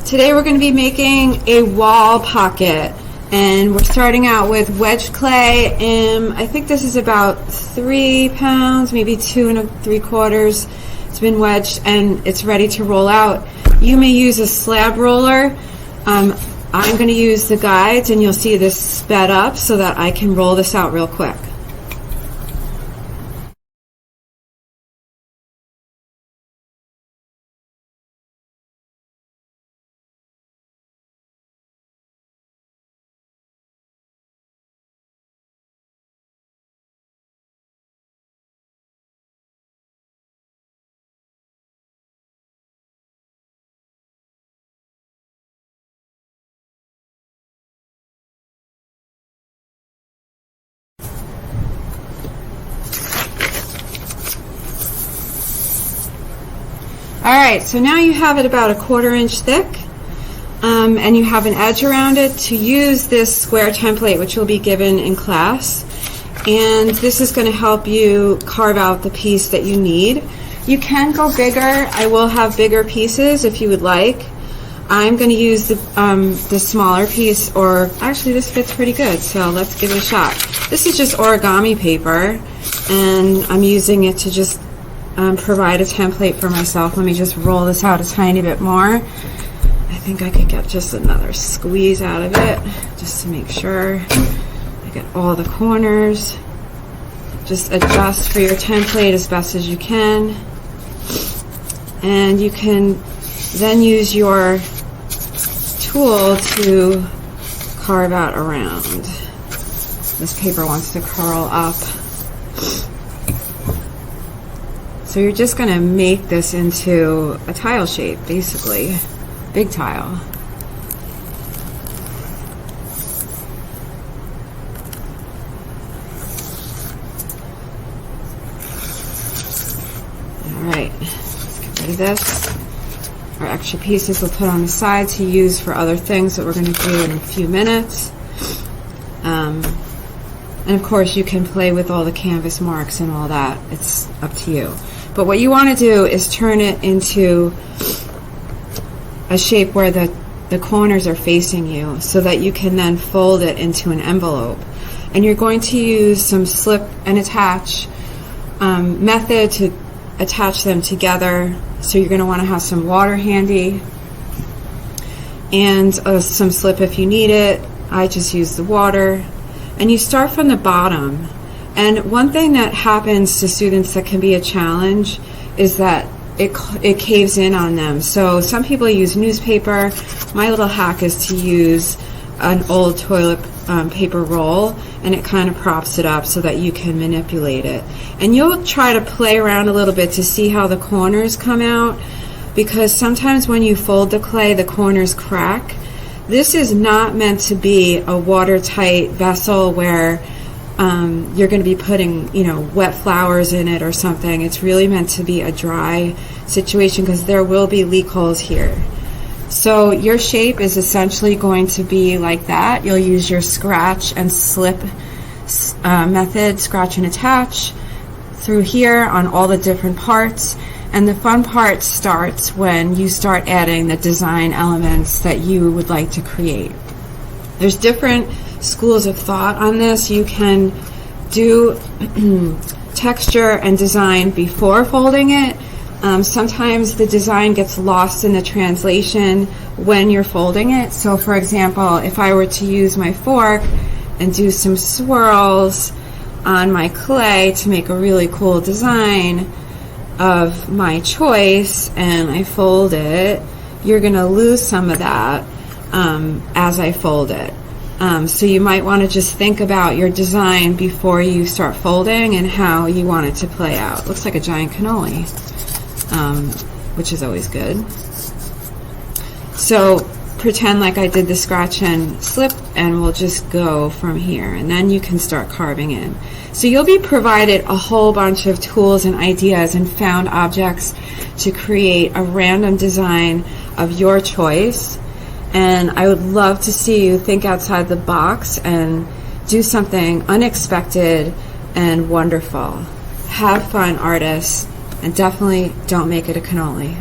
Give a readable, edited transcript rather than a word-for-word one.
Today we're going to be making a wall pocket, and we're starting out with wedge clay. I think this is about 3 pounds, maybe 2 3/4. It's been wedged and it's ready to roll out. You may use a slab roller. I'm going to use the guides, and you'll see this sped up so that I can roll this out real quick. Alright, so now you have it about 1/4 inch thick, and you have an edge around it to use this square template, which you'll be given in class. And this is going to help you carve out the piece that you need. You can go bigger. I will have bigger pieces if you would like. I'm going to use the smaller piece, or actually this fits pretty good, so let's give it a shot. This is just origami paper, and I'm using it to just provide a template for myself. Let me just roll this out a tiny bit more. I think I could get just another squeeze out of it, just to make sure I get all the corners. Just adjust for your template as best as you can. And you can then use your tool to carve out around. This paper wants to curl up. So you're just going to make this into a tile shape, basically. Big tile. Alright, let's get rid of this. Our extra pieces we'll put on the side to use for other things that we're going to do in a few minutes. And of course you can play with all the canvas marks and all that. It's up to you. But what you want to do is turn it into a shape where the corners are facing you, so that you can then fold it into an envelope. And you're going to use some slip and attach method to attach them together. So you're going to want to have some water handy and some slip if you need it. I just use the water. And you start from the bottom. And one thing that happens to students that can be a challenge is that it caves in on them. So some people use newspaper. My little hack is to use an old toilet paper roll, and it kind of props it up so that you can manipulate it. And you'll try to play around a little bit to see how the corners come out, because sometimes when you fold the clay, the corners crack. This is not meant to be a watertight vessel where you're going to be putting, wet flowers in it or something. It's really meant to be a dry situation, because there will be leak holes here. So your shape is essentially going to be like that. You'll use your scratch and slip method, scratch and attach through here on all the different parts. And the fun part starts when you start adding the design elements that you would like to create. There's different schools of thought on this. You can do texture and design before folding it. Sometimes the design gets lost in the translation when you're folding it. So for example, if I were to use my fork and do some swirls on my clay to make a really cool design of my choice, and I fold it, you're going to lose some of that as I fold it. So you might want to just think about your design before you start folding and how you want it to play out. Looks like a giant cannoli, which is always good. So pretend like I did the scratch and slip, and we'll just go from here, and then you can start carving in. So you'll be provided a whole bunch of tools and ideas and found objects to create a random design of your choice. And I would love to see you think outside the box and do something unexpected and wonderful. Have fun, artists, and definitely don't make it a cannoli.